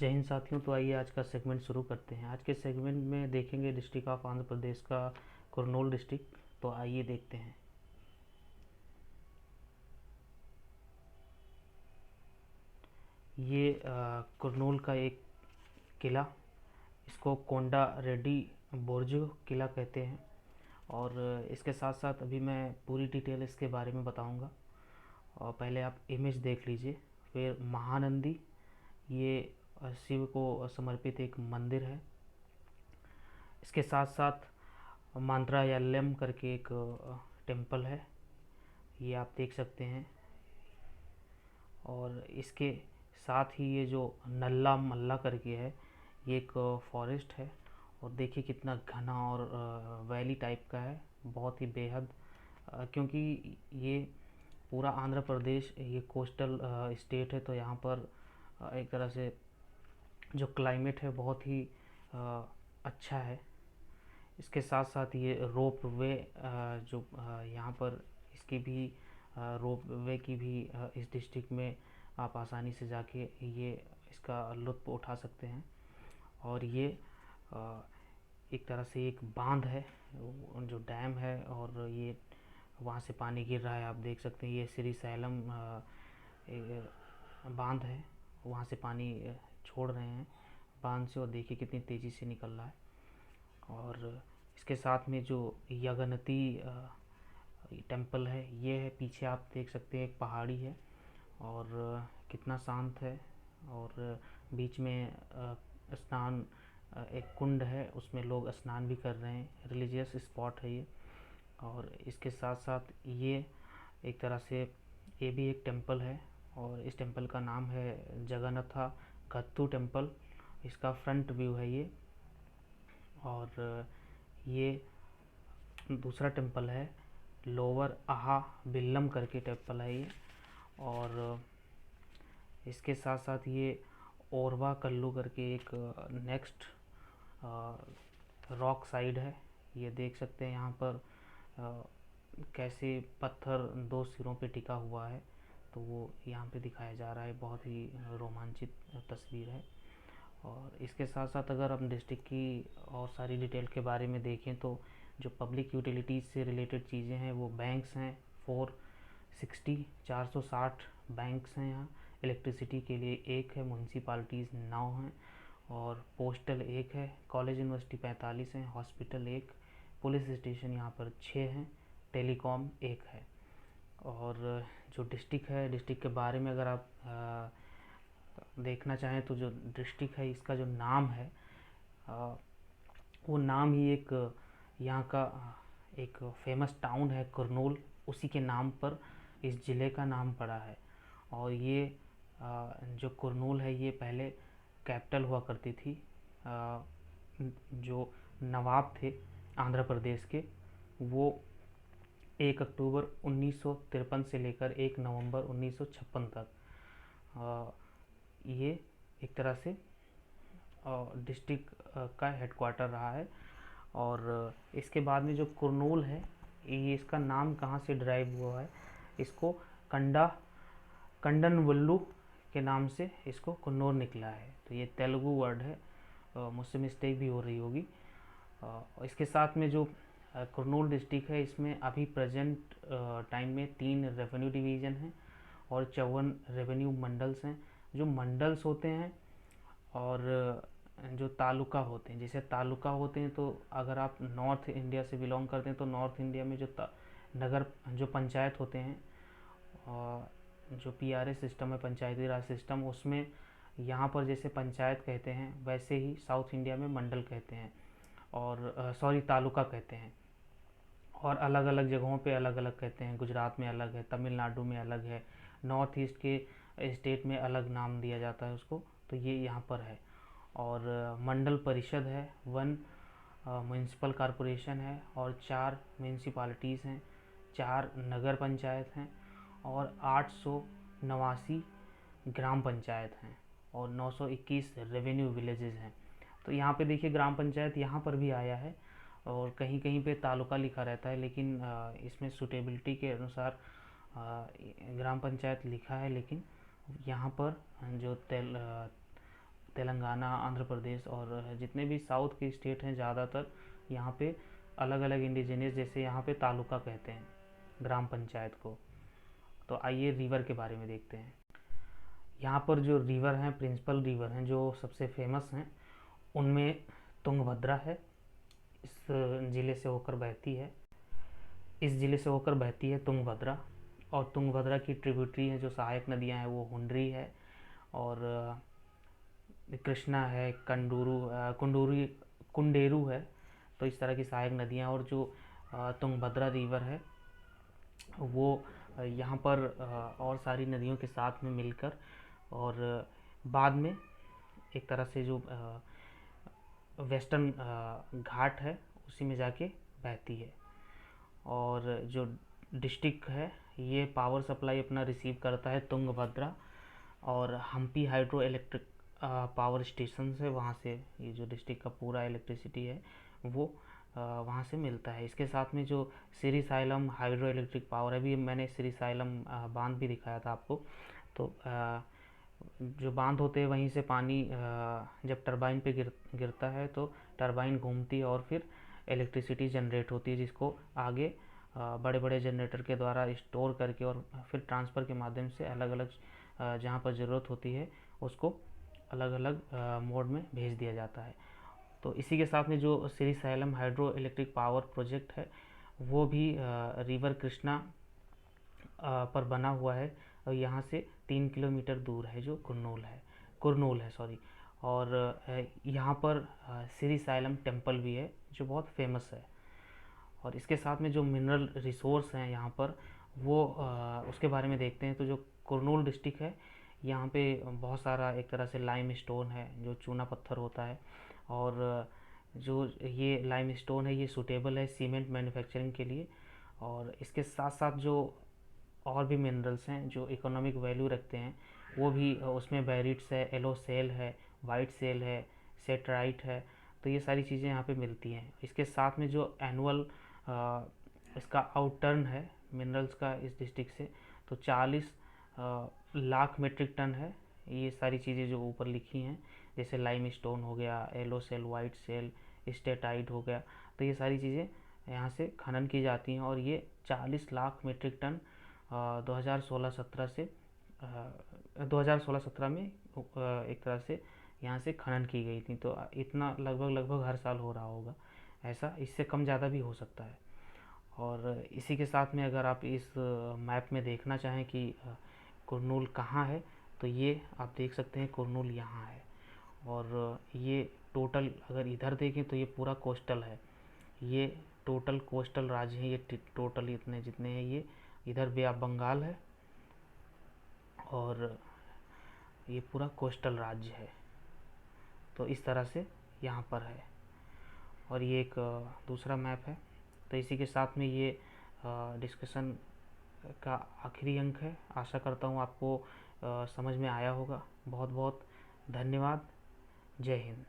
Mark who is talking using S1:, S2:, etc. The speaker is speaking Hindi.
S1: जय हिंद साथियों। तो आइए आज का सेगमेंट शुरू करते हैं। आज के सेगमेंट में देखेंगे डिस्ट्रिक्ट ऑफ आंध्र प्रदेश का कुरनूल डिस्ट्रिक्ट। तो आइए देखते हैं। ये कुरनूल का एक किला, इसको कोंडा रेड्डी बोर्जो किला कहते हैं। और इसके साथ साथ अभी मैं पूरी डिटेल इसके बारे में बताऊंगा। और पहले आप इमेज देख लीजिए। फिर महानंदी, ये शिव को समर्पित एक मंदिर है। इसके साथ साथ मंत्रालयम करके एक टेम्पल है, ये आप देख सकते हैं। और इसके साथ ही ये जो नल्ला मल्ला करके है, ये एक फॉरेस्ट है। और देखिए कितना घना और वैली टाइप का है, बहुत ही बेहद, क्योंकि ये पूरा आंध्र प्रदेश ये कोस्टल स्टेट है। तो यहाँ पर एक तरह से जो क्लाइमेट है बहुत ही अच्छा है। इसके साथ साथ ये रोप वे, जो यहाँ पर इसकी भी रोप वे की भी इस डिस्ट्रिक्ट में आप आसानी से जाके ये इसका लुत्फ़ उठा सकते हैं। और ये एक तरह से एक बांध है, जो डैम है, और ये वहाँ से पानी गिर रहा है। आप देख सकते हैं ये श्री सैलम बांध है, वहाँ से पानी छोड़ रहे हैं बांध से। और देखिए कितनी तेज़ी से निकल रहा है। और इसके साथ में जो यगनती टेम्पल है, ये है पीछे आप देख सकते हैं, एक पहाड़ी है। और कितना शांत है। और बीच में स्नान, एक कुंड है, उसमें लोग स्नान भी कर रहे हैं। रिलीजियस स्पॉट है ये। और इसके साथ साथ ये एक तरह से ये भी एक टेम्पल है। और इस टेम्पल का नाम है जगन्नाथ कत्तू टेम्पल। इसका फ्रंट व्यू है ये। और ये दूसरा टेम्पल है, लोअर आहा बिल्लम करके टेम्पल है ये। और इसके साथ साथ ये ओरवा कल्लू करके एक नेक्स्ट रॉक साइड है। ये देख सकते हैं यहाँ पर कैसे पत्थर दो सिरों पे टिका हुआ है, तो वो यहाँ पे दिखाया जा रहा है। बहुत ही रोमांचित तस्वीर है। और इसके साथ साथ अगर हम डिस्ट्रिक्ट की और सारी डिटेल के बारे में देखें तो जो पब्लिक यूटिलिटीज़ से रिलेटेड चीज़ें हैं वो बैंक्स हैं, 460 बैंक्स हैं यहाँ। इलेक्ट्रिसिटी के लिए एक है, म्यूनसिपालिटीज़ 9 हैं, और पोस्टल एक है, कॉलेज यूनिवर्सिटी 45 हैं, हॉस्पिटल एक, पुलिस स्टेशन यहाँ पर 6 हैं, टेलीकॉम एक है। और जो डिस्ट्रिक्ट है, डिस्ट्रिक्ट के बारे में अगर आप देखना चाहें तो जो डिस्ट्रिक्ट है इसका जो नाम है, वो नाम ही एक यहाँ का एक फेमस टाउन है कुरनूल, उसी के नाम पर इस ज़िले का नाम पड़ा है। और ये जो कुरनूल है ये पहले कैपिटल हुआ करती थी। जो नवाब थे आंध्र प्रदेश के, वो 1 अक्टूबर 1953 से लेकर 1 नवंबर 1956 तक ये एक तरह से डिस्ट्रिक्ट का हेडक्वार्टर रहा है। और इसके बाद में जो कुरनूल है, ये इसका नाम कहाँ से ड्राइव हुआ है, इसको कंडनवल्लू के नाम से इसको कुन्नूर निकला है। तो ये तेलुगु वर्ड है, मुझसे मिस्टेक भी हो रही होगी। इसके साथ में जो कुरनूल डिस्ट्रिक्ट है, इसमें अभी प्रेजेंट टाइम में 3 रेवेन्यू डिवीज़न हैं और 54 रेवेन्यू मंडल्स हैं। जो मंडल्स होते हैं और जो तालुका होते हैं, जैसे तालुका होते हैं, तो अगर आप नॉर्थ इंडिया से बिलोंग करते हैं तो नॉर्थ इंडिया में जो नगर जो पंचायत होते हैं, जो पीआरएस सिस्टम है, पंचायती राज सिस्टम, उसमें यहाँ पर जैसे पंचायत कहते हैं वैसे ही साउथ इंडिया में मंडल कहते हैं, और सॉरी तालुका कहते हैं। और अलग अलग जगहों पे अलग अलग कहते हैं। गुजरात में अलग है, तमिलनाडु में अलग है, नॉर्थ ईस्ट के स्टेट में अलग नाम दिया जाता है उसको। तो ये यहाँ पर है। और मंडल परिषद है, 1 म्यूनसिपल कॉरपोरेशन है, और 4 म्यूनसिपालिटीज़ हैं, 4 नगर पंचायत हैं, और 889 ग्राम पंचायत हैं, और 921 रेवेन्यू विलेजेस हैं। तो यहाँ पे देखिए ग्राम पंचायत यहाँ पर भी आया है, और कहीं कहीं पे तालुका लिखा रहता है, लेकिन इसमें सूटेबिलिटी के अनुसार ग्राम पंचायत लिखा है। लेकिन यहाँ पर जो तेलंगाना, आंध्र प्रदेश और जितने भी साउथ के स्टेट हैं ज़्यादातर यहाँ पे अलग अलग इंडिजिनियस, जैसे यहाँ पे तालुका कहते हैं ग्राम पंचायत को। तो आइए रिवर के बारे में देखते हैं। यहाँ पर जो रिवर हैं, प्रिंसिपल रिवर हैं जो सबसे फेमस हैं, उनमें तुंगभद्रा है, इस ज़िले से होकर बहती है। इस ज़िले से होकर बहती है तुंगभद्रा, और तुंगभद्रा की ट्रिब्यूटरी है जो सहायक नदियाँ हैं वो हुंडरी है और कृष्णा है, कुंडेरू है। तो इस तरह की सहायक नदियाँ, और जो तुंगभद्रा रिवर है वो यहाँ पर और सारी नदियों के साथ में मिलकर और बाद में एक तरह से जो वेस्टर्न घाट है उसी में जाके बहती है। और जो डिस्ट्रिक्ट है ये पावर सप्लाई अपना रिसीव करता है तुंगभद्रा और Hampi hydro electric power station से, वहाँ से ये जो डिस्ट्रिक्ट का पूरा इलेक्ट्रिसिटी है वो वहाँ से मिलता है। इसके साथ में जो श्रीसाइलम हाइड्रो इलेक्ट्रिक पावर है, अभी मैंने श्रीसाइलम बांध भी दिखाया था आपको। तो जो बांध होते हैं वहीं से पानी जब टरबाइन पे गिरता है तो टरबाइन घूमती है और फिर इलेक्ट्रिसिटी जनरेट होती है, जिसको आगे बड़े बड़े जनरेटर के द्वारा स्टोर करके और फिर ट्रांसफ़र के माध्यम से अलग अलग जहाँ पर ज़रूरत होती है उसको अलग अलग मोड में भेज दिया जाता है। तो इसी के साथ में जो Srisailam hydro electric power project है वो भी रिवर कृष्णा पर बना हुआ है, और यहाँ से 3 किलोमीटर दूर है जो कुरनूल है सॉरी। और यहाँ पर श्रीसाइलम टेम्पल भी है जो बहुत फेमस है। और इसके साथ में जो मिनरल रिसोर्स हैं यहाँ पर वो उसके बारे में देखते हैं। तो जो कुरनूल डिस्ट्रिक्ट है यहाँ पे बहुत सारा एक तरह से लाइम स्टोन है जो चूना पत्थर होता है, और जो ये लाइम स्टोन है ये सूटेबल है सीमेंट मैन्युफैक्चरिंग के लिए। और इसके साथ साथ जो और भी मिनरल्स हैं जो इकोनॉमिक वैल्यू रखते हैं वो भी उसमें बैरिट्स है, येलो सेल है, वाइट सेल है, सेटराइट है। तो ये सारी चीज़ें यहाँ पे मिलती हैं। इसके साथ में जो एनुअल इसका आउटटर्न है मिनरल्स का इस डिस्ट्रिक्ट से, तो 40 लाख मीट्रिक टन है। ये सारी चीज़ें जो ऊपर लिखी हैं जैसे लाइम स्टोन हो गया, yellow cell, white cell, steatite हो गया, तो ये सारी चीज़ें यहाँ से खनन की जाती हैं। और ये 40 लाख मीट्रिक टन 2016-17 में एक तरह से यहाँ से खनन की गई थी। तो इतना लगभग हर साल हो रहा होगा ऐसा, इससे कम ज़्यादा भी हो सकता है। और इसी के साथ में अगर आप इस मैप में देखना चाहें कि कुरनूल कहाँ है, तो ये आप देख सकते हैं कुरनूल यहाँ है। और ये टोटल अगर इधर देखें तो ये पूरा कोस्टल है, ये टोटल कोस्टल राज्य है। ये टोटल इतने जितने हैं, ये इधर बे ऑफ बंगाल है और ये पूरा कोस्टल राज्य है। तो इस तरह से यहाँ पर है। और ये एक दूसरा मैप है। तो इसी के साथ में ये डिस्कशन का आखिरी अंक है। आशा करता हूँ आपको समझ में आया होगा। बहुत बहुत धन्यवाद। जय हिंद।